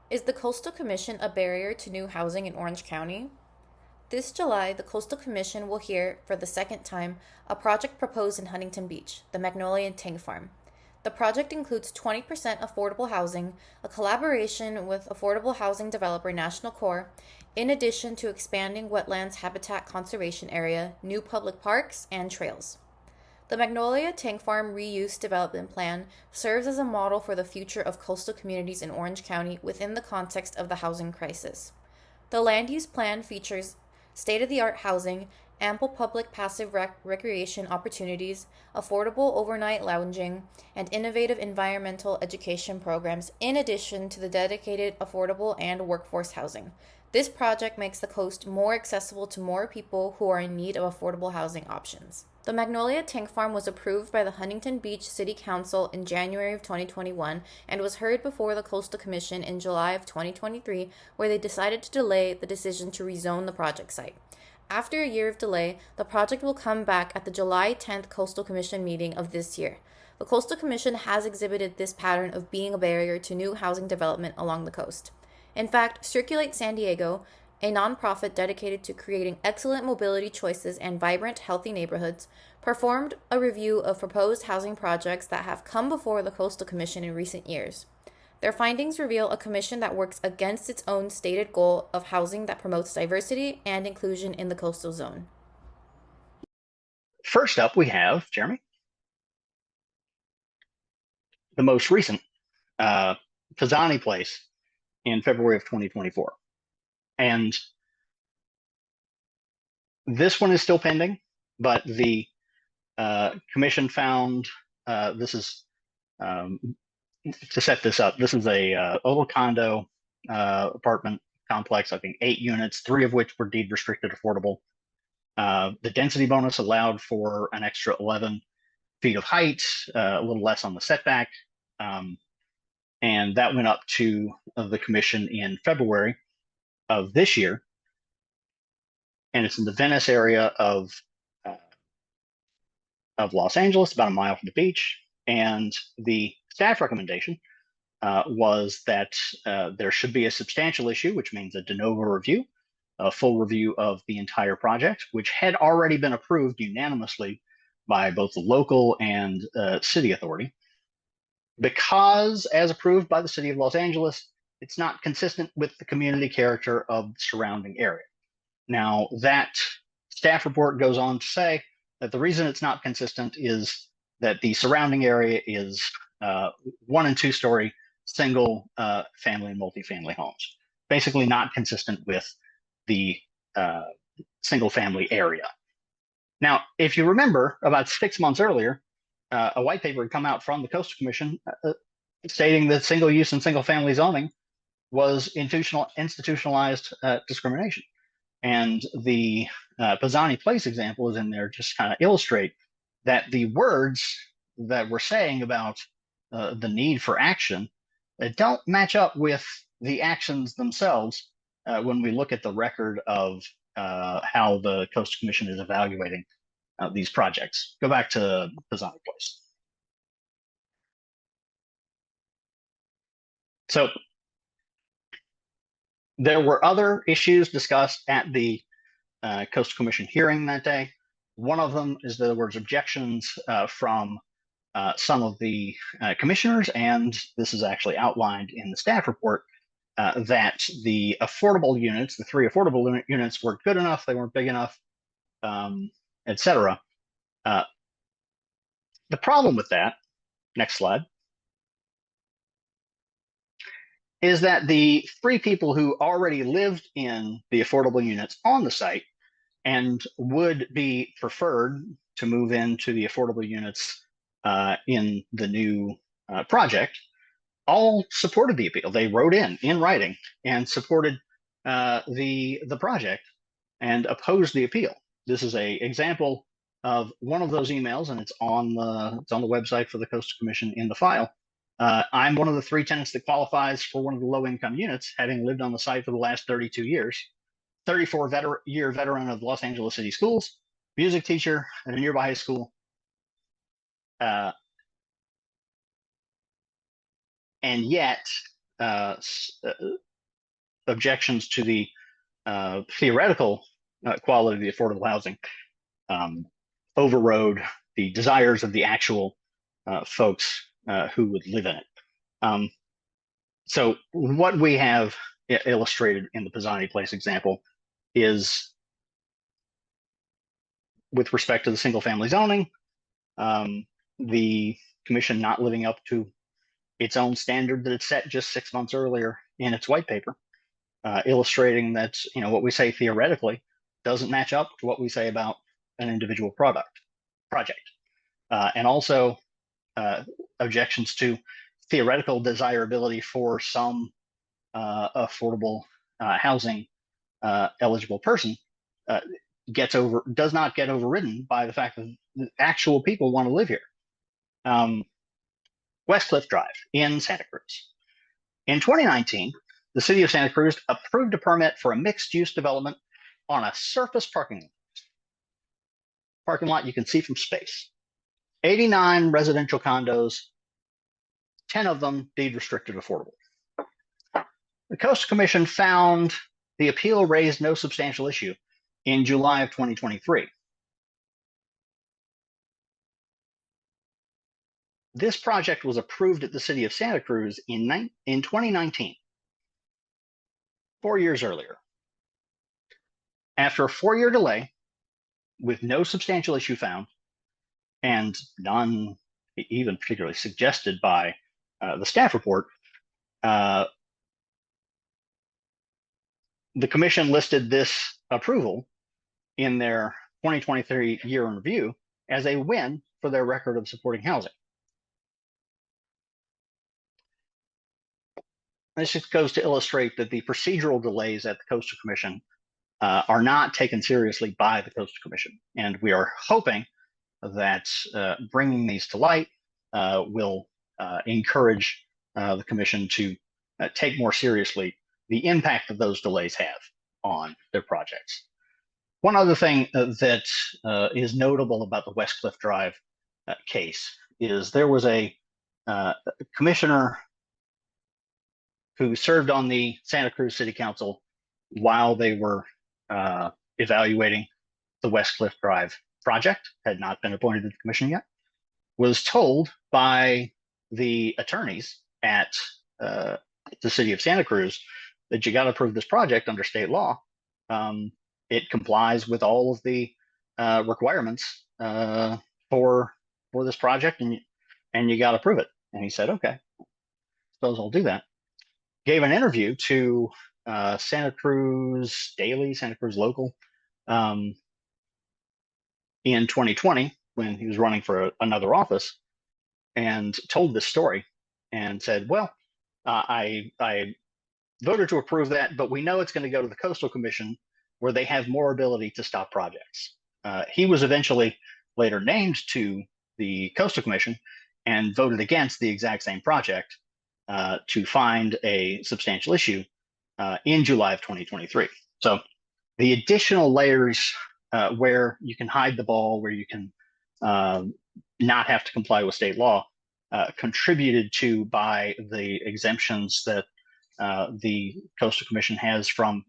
Is the Coastal Commission a barrier to new housing in Orange County? This July, the Coastal Commission will hear, for the second time, a project proposed in Huntington Beach, the Magnolia Tank Farm. The project includes 20% affordable housing, a collaboration with affordable housing developer National Corps, in addition to expanding wetlands habitat conservation area, new public parks, and trails. The Magnolia Tank Farm Reuse Development Plan serves as a model for the future of coastal communities in Orange County within the context of the housing crisis. The land use plan features state of the art housing, ample public passive recreation opportunities, affordable overnight lounging, and innovative environmental education programs, in addition to the dedicated, affordable, and workforce housing. This project makes the coast more accessible to more people who are in need of affordable housing options. The Magnolia Tank Farm was approved by the Huntington Beach City Council in January of 2021 and was heard before the Coastal Commission in July of 2023, where they decided to delay the decision to rezone the project site. After a year of delay, the project will come back at the July 10th Coastal Commission meeting of this year. The Coastal Commission has exhibited this pattern of being a barrier to new housing development along the coast. In fact, Circulate San Diego, a nonprofit dedicated to creating excellent mobility choices and vibrant, healthy neighborhoods, performed a review of proposed housing projects that have come before the Coastal Commission in recent years. Their findings reveal a commission that works against its own stated goal of housing that promotes diversity and inclusion in the coastal zone. First up, we have, Jeremy, the most recent Pisani Place in February of 2024. And this one is still pending, but the commission found this is to set this up. This is a little condo apartment complex, I think 8 units, 3 of which were deed restricted affordable. The density bonus allowed for an extra 11 feet of height, a little less on the setback. And that went up to the commission in February of this year. And it's in the Venice area of Los Angeles, about a mile from the beach. And the staff recommendation was that there should be a substantial issue, which means a de novo review, a full review of the entire project, which had already been approved unanimously by both the local and city authority. Because, as approved by the city of Los Angeles, it's not consistent with the community character of the surrounding area. Now, that staff report goes on to say that the reason it's not consistent is that the surrounding area is 1 and 2 story single family and multifamily homes, basically not consistent with the single family area. Now, if you remember, about 6 months earlier, a white paper had come out from the Coastal Commission stating that single use and single family zoning was institutionalized discrimination. And the Pisani Place example is in there just kind of illustrate that the words that we're saying about the need for action don't match up with the actions themselves when we look at the record of how the Coastal Commission is evaluating these projects. Go back to Pisani Place. So there were other issues discussed at the Coastal Commission hearing that day. One of them is there was objections from some of the commissioners, and this is actually outlined in the staff report, that the affordable units, the 3 affordable units, weren't good enough, they weren't big enough, etc. The problem with that, next slide, is that the 3 people who already lived in the affordable units on the site and would be preferred to move into the affordable units in the new project all supported the appeal. They wrote in writing and supported the project and opposed the appeal. This is a example of one of those emails, and it's on the website for the Coastal Commission in the file. I'm one of the 3 tenants that qualifies for one of the low-income units, having lived on the site for the last 32 years. 34-year veteran of Los Angeles City Schools, music teacher at a nearby high school. And yet, objections to the theoretical quality of the affordable housing overrode the desires of the actual folks who would live in it. So what we have illustrated in the Pisani Place example is, with respect to the single family zoning, the commission not living up to its own standard that it set just 6 months earlier in its white paper, illustrating that what we say theoretically doesn't match up to what we say about an individual project, and also objections to theoretical desirability for some affordable housing eligible person does not get overridden by the fact that actual people want to live here. West Cliff Drive in Santa Cruz. In 2019, the city of Santa Cruz approved a permit for a mixed-use development on a surface parking lot you can see from space. 89 residential condos, 10 of them deed restricted affordable. The Coastal Commission found the appeal raised no substantial issue in July of 2023. This project was approved at the city of Santa Cruz in 2019, 4 years earlier. After a 4-year delay, with no substantial issue found, and none even particularly suggested by the staff report, the commission listed this approval in their 2023 year in review as a win for their record of supporting housing. This just goes to illustrate that the procedural delays at the Coastal Commission are not taken seriously by the Coastal Commission. And we are hoping that bringing these to light will encourage the Commission to take more seriously the impact that those delays have on their projects. One other thing that is notable about the West Cliff Drive case is there was a commissioner who served on the Santa Cruz City Council while they were evaluating the West Cliff Drive project, had not been appointed to the commission yet, was told by the attorneys at the city of Santa Cruz that you got to approve this project under state law. It complies with all of the requirements for this project, and you got to approve it. And he said, okay, suppose I'll do that. Gave an interview to Santa Cruz Daily, Santa Cruz Local, in 2020 when he was running for another office, and told this story and said, well, I voted to approve that, but we know it's going to go to the Coastal Commission where they have more ability to stop projects. He was eventually later named to the Coastal Commission and voted against the exact same project to find a substantial issue in July of 2023. So the additional layers where you can hide the ball, where you can not have to comply with state law, contributed to by the exemptions that the Coastal Commission has from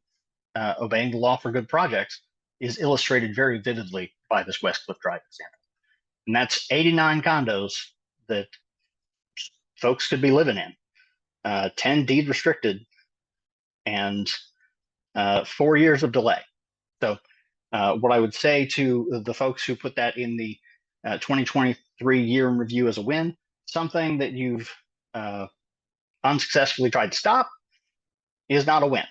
obeying the law for good projects, is illustrated very vividly by this West Cliff Drive example. And that's 89 condos that folks could be living in, 10 deed restricted, and 4 years of delay. So what I would say to the folks who put that in the 2023 year in review as a win, something that you've unsuccessfully tried to stop is not a win.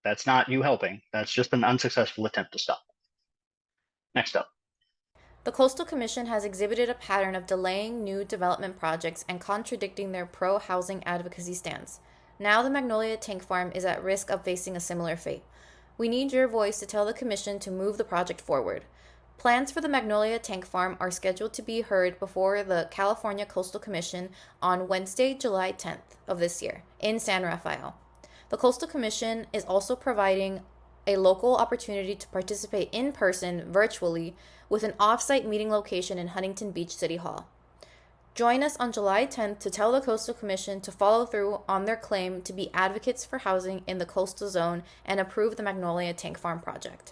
That's not you helping. That's just an unsuccessful attempt to stop. Next up. The Coastal Commission has exhibited a pattern of delaying new development projects and contradicting their pro-housing advocacy stance. Now the Magnolia Tank Farm is at risk of facing a similar fate. We need your voice to tell the Commission to move the project forward. Plans for the Magnolia Tank Farm are scheduled to be heard before the California Coastal Commission on Wednesday, July 10th of this year in San Rafael. The Coastal Commission is also providing a local opportunity to participate in person, virtually, with an off-site meeting location in Huntington Beach City Hall. Join us on July 10th to tell the Coastal Commission to follow through on their claim to be advocates for housing in the coastal zone and approve the Magnolia Tank Farm project.